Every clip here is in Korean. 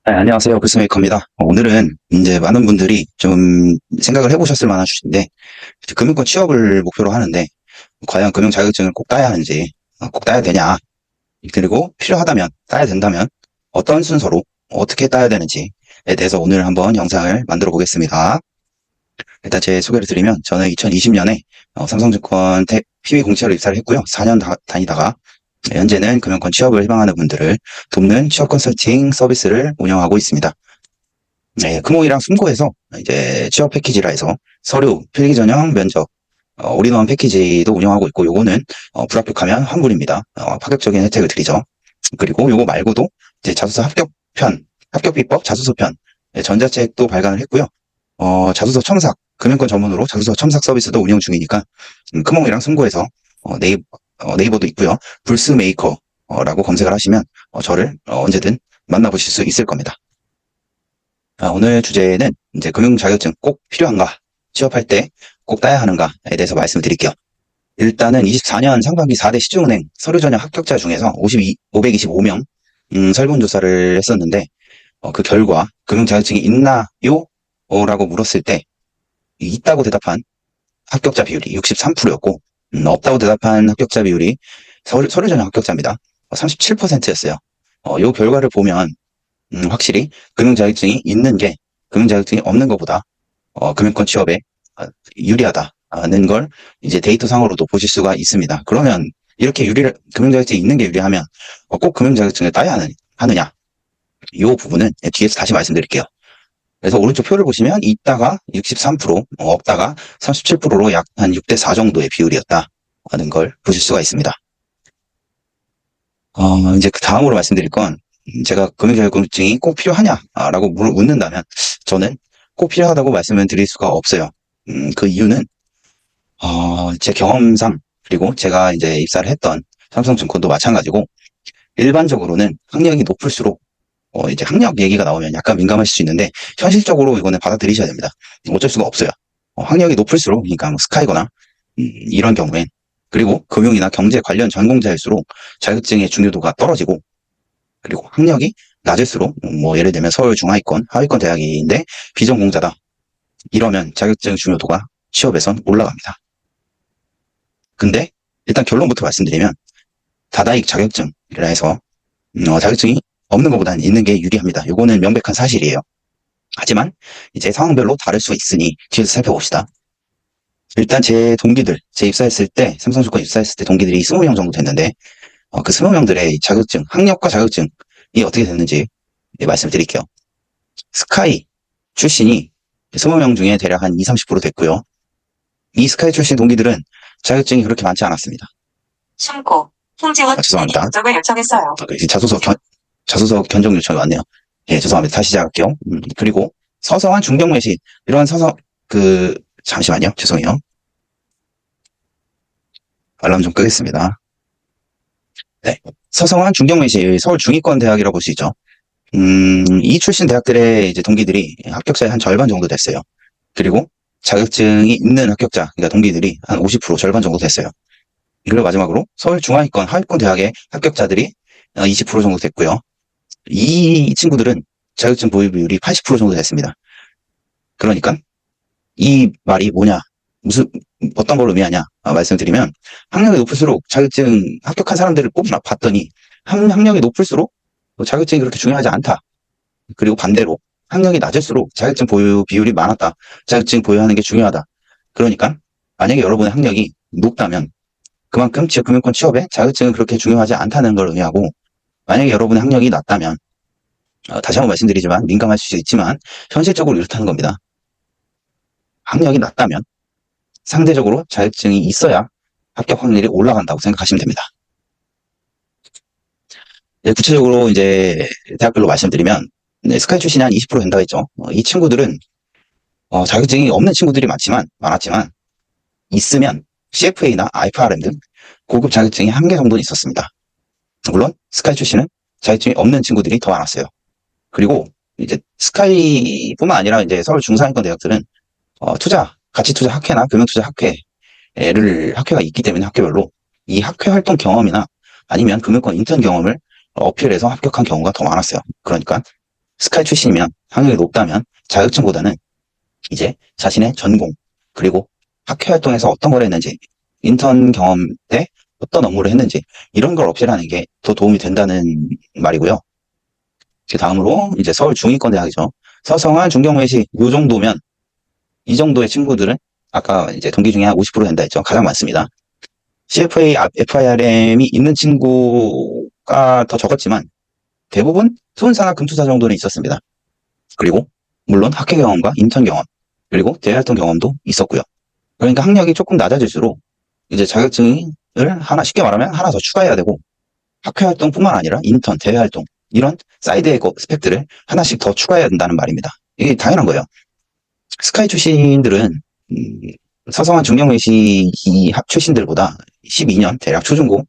네, 안녕하세요. 글쓰메이커입니다. 오늘은 이제 많은 분들이 좀 생각을 해보셨을 만한 주제인데, 금융권 취업을 목표로 하는데, 과연 금융 자격증을 꼭 따야 하는지, 꼭 따야 되냐, 그리고 필요하다면, 따야 된다면, 어떤 순서로, 어떻게 따야 되는지에 대해서 오늘 한번 영상을 만들어 보겠습니다. 일단 제 소개를 드리면, 저는 2020년에 삼성증권 PB07로 입사를 했고요. 4년 다니다가, 현재는 금융권 취업을 희망하는 분들을 돕는 취업 컨설팅 서비스를 운영하고 있습니다. 네, 금호이랑 숨고에서 이제 취업 패키지라 해서 서류, 필기 전형, 면접, 올인원 패키지도 운영하고 있고, 요거는 불합격하면 환불입니다. 파격적인 혜택을 드리죠. 그리고 요거 말고도 이제 자소서 합격편, 합격비법 자소서편, 전자책도 발간을 했고요. 자소서 첨삭, 금융권 전문으로 자소서 첨삭 서비스도 운영 중이니까 금호이랑 숨고에서 네이버도 있고요. 불스메이커라고 검색을 하시면 저를 언제든 만나보실 수 있을 겁니다. 오늘 주제는 이제 금융 자격증 꼭 필요한가? 취업할 때 꼭 따야 하는가에 대해서 말씀을 드릴게요. 일단은 24년 상반기 4대 시중은행 서류 전형 합격자 중에서 525명 설문조사를 했었는데, 그 결과 금융 자격증이 있나요? 라고 물었을 때 있다고 대답한 합격자 비율이 63%였고, 없다고 대답한 합격자 비율이 서류 전형 합격자입니다. 37%였어요. 이 결과를 보면 확실히 금융 자격증이 있는 게 금융 자격증이 없는 것보다 금융권 취업에 유리하다는 걸 이제 데이터 상으로도 보실 수가 있습니다. 그러면 이렇게 금융 자격증이 있는 게 유리하면 꼭 금융 자격증을 따야 하느냐? 이 부분은 뒤에서 다시 말씀드릴게요. 그래서 오른쪽 표를 보시면 있다가 63%, 없다가 37%로 약 한 6대 4 정도의 비율이었다는 걸 보실 수가 있습니다. 이제 그 다음으로 말씀드릴 건, 제가 금융자격증이 꼭 필요하냐라고 묻는다면 저는 꼭 필요하다고 말씀을 드릴 수가 없어요. 그 이유는 제 경험상, 그리고 제가 이제 입사를 했던 삼성증권도 마찬가지고, 일반적으로는 학력이 높을수록 이제 학력 얘기가 나오면 약간 민감하실 수 있는데, 현실적으로 이거는 받아들이셔야 됩니다. 어쩔 수가 없어요. 학력이 높을수록, 그러니까 뭐 스카이거나 이런 경우엔, 그리고 금융이나 경제 관련 전공자일수록 자격증의 중요도가 떨어지고, 그리고 학력이 낮을수록, 뭐 예를 들면 서울 중하위권, 하위권 대학인데 비전공자다, 이러면 자격증 중요도가 취업에선 올라갑니다. 근데 일단 결론부터 말씀드리면, 다다익 자격증이라 해서 자격증이 없는 것보다는 있는 게 유리합니다. 이거는 명백한 사실이에요. 하지만 이제 상황별로 다를 수 있으니 뒤에서 살펴봅시다. 일단 제 입사했을 때, 삼성증권 입사했을 때 동기들이 20명 정도 됐는데, 그 20명들의 자격증, 학력과 자격증이 어떻게 됐는지 말씀드릴게요. 스카이 출신이 20명 중에 대략 한 20, 30% 됐고요. 이 스카이 출신 동기들은 자격증이 그렇게 많지 않았습니다. 숨고 홍재원 죄송합니다. 접속을 요청했어요. 자소서 견적 요청이 왔네요. 예, 죄송합니다. 다시 시작할게요. 그리고 서성한 중경외시, 이런 잠시만요. 죄송해요. 알람 좀 끄겠습니다. 네. 서성한 중경외시, 서울 중위권 대학이라고 볼 수 있죠. 이 출신 대학들의 이제 동기들이 합격자의 한 절반 정도 됐어요. 그리고 자격증이 있는 합격자, 그러니까 동기들이 한 50%, 절반 정도 됐어요. 그리고 마지막으로 서울 중하위권, 하위권 대학의 합격자들이 20% 정도 됐고요. 이 친구들은 자격증 보유 비율이 80% 정도 됐습니다. 그러니까 이 말이 뭐냐, 어떤 걸 의미하냐 말씀드리면, 학력이 높을수록 자격증 합격한 사람들을 봤더니 학력이 높을수록 자격증이 그렇게 중요하지 않다. 그리고 반대로 학력이 낮을수록 자격증 보유 비율이 많았다. 자격증 보유하는 게 중요하다. 그러니까 만약에 여러분의 학력이 높다면 그만큼 금융권 취업에 자격증은 그렇게 중요하지 않다는 걸 의미하고, 만약에 여러분의 학력이 낮다면, 다시 한번 말씀드리지만 민감하실 수 있지만 현실적으로 이렇다는 겁니다. 학력이 낮다면 상대적으로 자격증이 있어야 합격 확률이 올라간다고 생각하시면 됩니다. 구체적으로 이제 대학별로 말씀드리면, 스카이 출신이 한 20% 된다고 했죠. 이 친구들은 자격증이 없는 친구들이 많았지만 있으면 CFA나 IFRM 등 고급 자격증이 한 개 정도는 있었습니다. 물론 스카이 출신은 자격증이 없는 친구들이 더 많았어요. 그리고 이제 스카이뿐만 아니라 이제 서울 중상위권 대학들은 가치투자 학회나 금융투자 학회가 있기 때문에 학교별로 이 학회 활동 경험이나 아니면 금융권 인턴 경험을 어필해서 합격한 경우가 더 많았어요. 그러니까 스카이 출신이면 학력이 높다면 자격증보다는 이제 자신의 전공 그리고 학회 활동에서 어떤 걸 했는지 인턴 경험 때 어떤 업무를 했는지 이런 걸 어필하는 게 더 도움이 된다는 말이고요. 그 다음으로 이제 서울 중위권대학이죠. 서성한 중경외시 요 정도면 이 정도의 친구들은 아까 이제 동기 중에 한 50% 된다 했죠. 가장 많습니다. CFA, FIRM이 있는 친구가 더 적었지만 대부분 수은사나 금투사 정도는 있었습니다. 그리고 물론 학회 경험과 인턴 경험 그리고 대활동 경험도 있었고요. 그러니까 학력이 조금 낮아질수록 이제 자격증을 하나 쉽게 말하면 하나 더 추가해야 되고 학회 활동뿐만 아니라 인턴, 대외 활동 이런 사이드의 스펙들을 하나씩 더 추가해야 된다는 말입니다. 이게 당연한 거예요. 스카이 출신들은 서성한 중경외시 합 출신들보다 12년 대략 초중고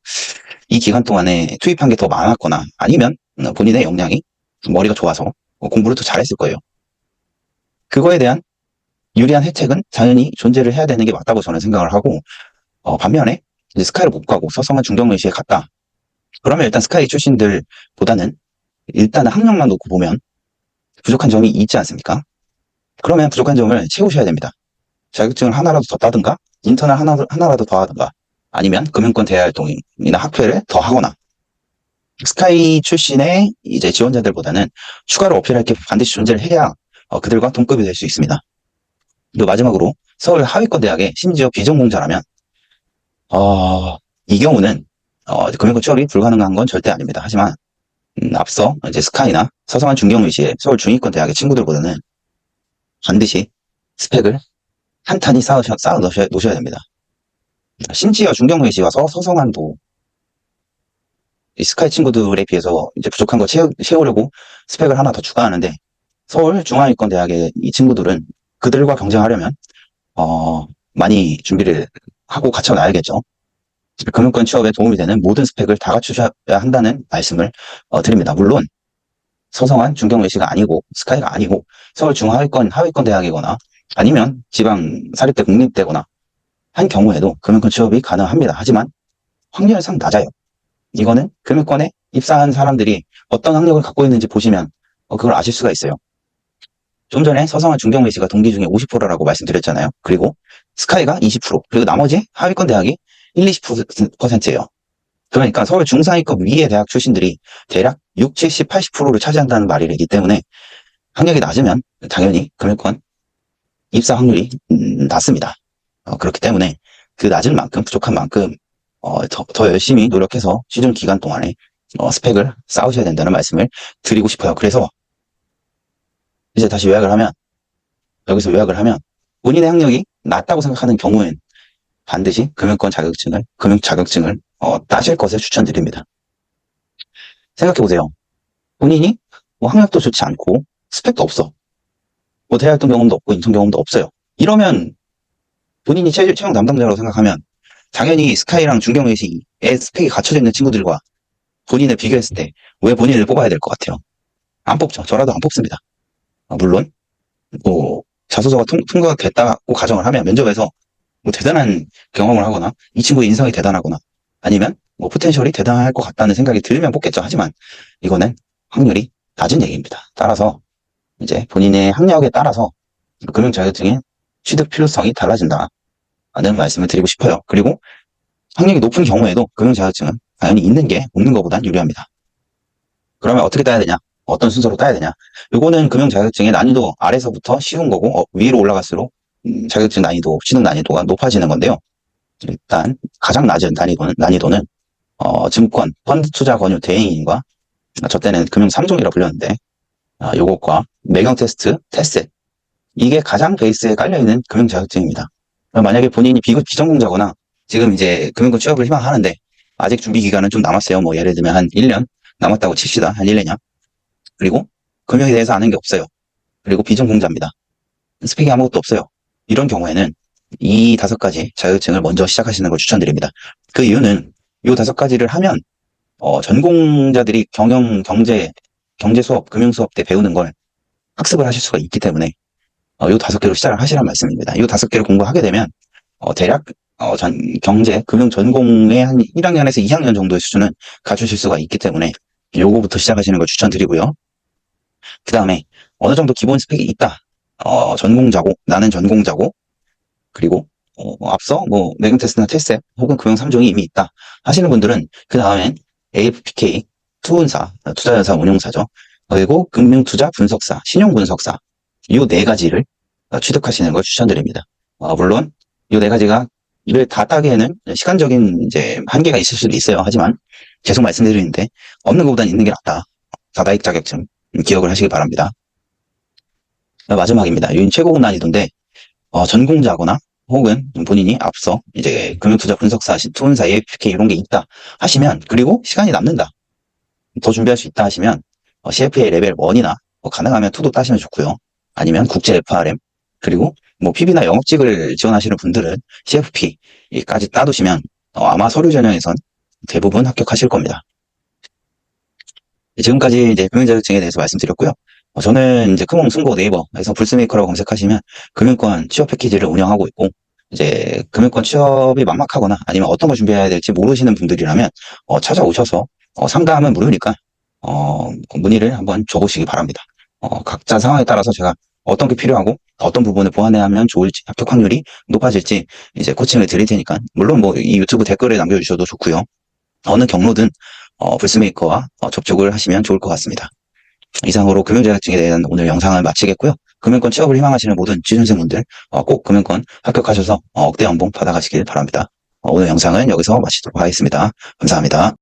이 기간 동안에 투입한 게 더 많았거나 아니면 본인의 역량이 머리가 좋아서 공부를 더 잘했을 거예요. 그거에 대한 유리한 혜택은 당연히 존재를 해야 되는 게 맞다고 저는 생각을 하고 반면에 이제 스카이를 못 가고 서성한 중경외시에 갔다. 그러면 일단 스카이 출신들보다는 일단 학력만 놓고 보면 부족한 점이 있지 않습니까? 그러면 부족한 점을 채우셔야 됩니다. 자격증을 하나라도 더 따든가 인턴을 하나라도 더 하든가 아니면 금융권 대활동이나 학회를 더 하거나 스카이 출신의 이제 지원자들보다는 추가로 어필할 게 반드시 존재를 해야 그들과 동급이 될 수 있습니다. 또 마지막으로 서울 하위권 대학에 심지어 비전공자라면 이 경우는 금융권 취업이 불가능한 건 절대 아닙니다. 하지만 앞서 이제 스카이나 서성한 중경외시의 서울 중위권 대학의 친구들보다는 반드시 스펙을 탄탄히 쌓아 놓으셔야 됩니다. 심지어 중경외시와 서성한도 이 스카이 친구들에 비해서 이제 부족한 거 채우려고 스펙을 하나 더 추가하는데 서울 중하위권 대학의 이 친구들은 그들과 경쟁하려면 많이 준비를 하고 갖춰놔야겠죠. 금융권 취업에 도움이 되는 모든 스펙을 다 갖추셔야 한다는 말씀을 드립니다. 물론 서성한 중경외시가 아니고 스카이가 아니고 서울 중하위권 하위권 대학이거나 아니면 지방 사립대 국립대거나 한 경우에도 금융권 취업이 가능합니다. 하지만 확률상 낮아요. 이거는 금융권에 입사한 사람들이 어떤 학력을 갖고 있는지 보시면 그걸 아실 수가 있어요. 좀 전에 서성한 중경외시가 동기 중에 50%라고 말씀드렸잖아요. 그리고 스카이가 20%, 그리고 나머지 하위권 대학이 1, 20%예요. 그러니까 서울 중상위권 위의 대학 출신들이 대략 6, 70, 80%를 차지한다는 말이기 때문에 학력이 낮으면 당연히 금융권 입사 확률이 낮습니다. 그렇기 때문에 그 낮은 만큼 부족한 만큼 더 열심히 노력해서 시즌 기간 동안에 스펙을 쌓으셔야 된다는 말씀을 드리고 싶어요. 그래서 이제 다시 여기서 요약을 하면 본인의 학력이 낮다고 생각하는 경우엔 반드시 금융 자격증을 따실 것을 추천드립니다. 생각해보세요. 본인이 뭐 학력도 좋지 않고 스펙도 없어. 뭐 대활동 경험도 없고 인턴 경험도 없어요. 이러면 본인이 채용 담당자라고 생각하면 당연히 스카이랑 중경외시의 스펙이 갖춰져 있는 친구들과 본인을 비교했을 때 왜 본인을 뽑아야 될 것 같아요? 안 뽑죠. 저라도 안 뽑습니다. 물론 뭐 자소서가 통과가 됐다고 가정을 하면 면접에서 뭐 대단한 경험을 하거나 이 친구의 인성이 대단하거나 아니면 뭐 포텐셜이 대단할 것 같다는 생각이 들면 뽑겠죠. 하지만 이거는 확률이 낮은 얘기입니다. 따라서 이제 본인의 학력에 따라서 금융 자격증의 취득 필요성이 달라진다는 말씀을 드리고 싶어요. 그리고 학력이 높은 경우에도 금융 자격증은 당연히 있는 게 없는 것보단 유리합니다. 그러면 어떻게 따야 되냐? 어떤 순서로 따야 되냐? 이거는 금융 자격증의 난이도 아래서부터 쉬운 거고 위로 올라갈수록 자격증 난이도, 취득 난이도가 높아지는 건데요. 일단 가장 낮은 난이도는 증권, 펀드 투자 권유 대행인과 저 때는 금융 3종이라 불렸는데 요것과 매경 테스트, 테스트 이게 가장 베이스에 깔려있는 금융 자격증입니다. 만약에 본인이 비전공자거나 지금 이제 금융권 취업을 희망하는데 아직 준비 기간은 좀 남았어요. 뭐 예를 들면 한 1년 남았다고 칩시다. 한 1년이요. 그리고 금융에 대해서 아는 게 없어요. 그리고 비전공자입니다. 스펙이 아무것도 없어요. 이런 경우에는 이 5가지 자격증을 먼저 시작하시는 걸 추천드립니다. 그 이유는 이 5가지를 하면 전공자들이 경제 수업, 금융 수업 때 배우는 걸 학습을 하실 수가 있기 때문에 이 5개로 시작을 하시란 말씀입니다. 이 5개를 공부하게 되면 대략 경제, 금융 전공의 한 1학년에서 2학년 정도의 수준은 갖추실 수가 있기 때문에 요거부터 시작하시는 걸 추천드리고요. 그 다음에 어느 정도 기본 스펙이 있다. 전공자고, 나는 전공자고, 그리고 앞서 내금 테스트나 테스트 혹은 금융 3종이 이미 있다 하시는 분들은 그 다음엔 AFPK, 투혼사, 투자자산 운용사죠. 그리고 금융투자 분석사, 신용분석사 이 네 가지를 취득하시는 걸 추천드립니다. 물론 이 네 가지가 이를 다 따기에는 시간적인 이제 한계가 있을 수도 있어요. 하지만 계속 말씀드리는데 없는 것보다는 있는 게 낫다. 사다익 자격증 기억을 하시기 바랍니다. 마지막입니다. 이 최고급 난이도인데 전공자거나 혹은 본인이 앞서 이제 금융투자 분석사, 투혼사, AFK 이런 게 있다 하시면, 그리고 시간이 남는다, 더 준비할 수 있다 하시면 CFA 레벨 1이나 가능하면 2도 따시면 좋고요. 아니면 국제 FRM, 그리고 PB나 영업직을 지원하시는 분들은 CFP까지 따두시면 아마 서류 전형에선 대부분 합격하실 겁니다. 지금까지 이제 금융자격증에 대해서 말씀드렸고요. 저는 이제 크몽, 승고, 네이버에서 불스메이커라고 검색하시면 금융권 취업 패키지를 운영하고 있고, 이제 금융권 취업이 막막하거나 아니면 어떤 걸 준비해야 될지 모르시는 분들이라면 찾아오셔서 상담은 무료니까 문의를 한번 줘보시기 바랍니다. 각자 상황에 따라서 제가 어떤 게 필요하고 어떤 부분을 보완해야 하면 좋을지, 합격 확률이 높아질지 이제 코칭을 드릴 테니까, 물론 이 유튜브 댓글에 남겨주셔도 좋고요. 어느 경로든 불스메이커와 접촉을 하시면 좋을 것 같습니다. 이상으로 금융자격증에 대한 오늘 영상을 마치겠고요. 금융권 취업을 희망하시는 모든 취준생분들 꼭 금융권 합격하셔서 억대 연봉 받아가시길 바랍니다. 오늘 영상은 여기서 마치도록 하겠습니다. 감사합니다.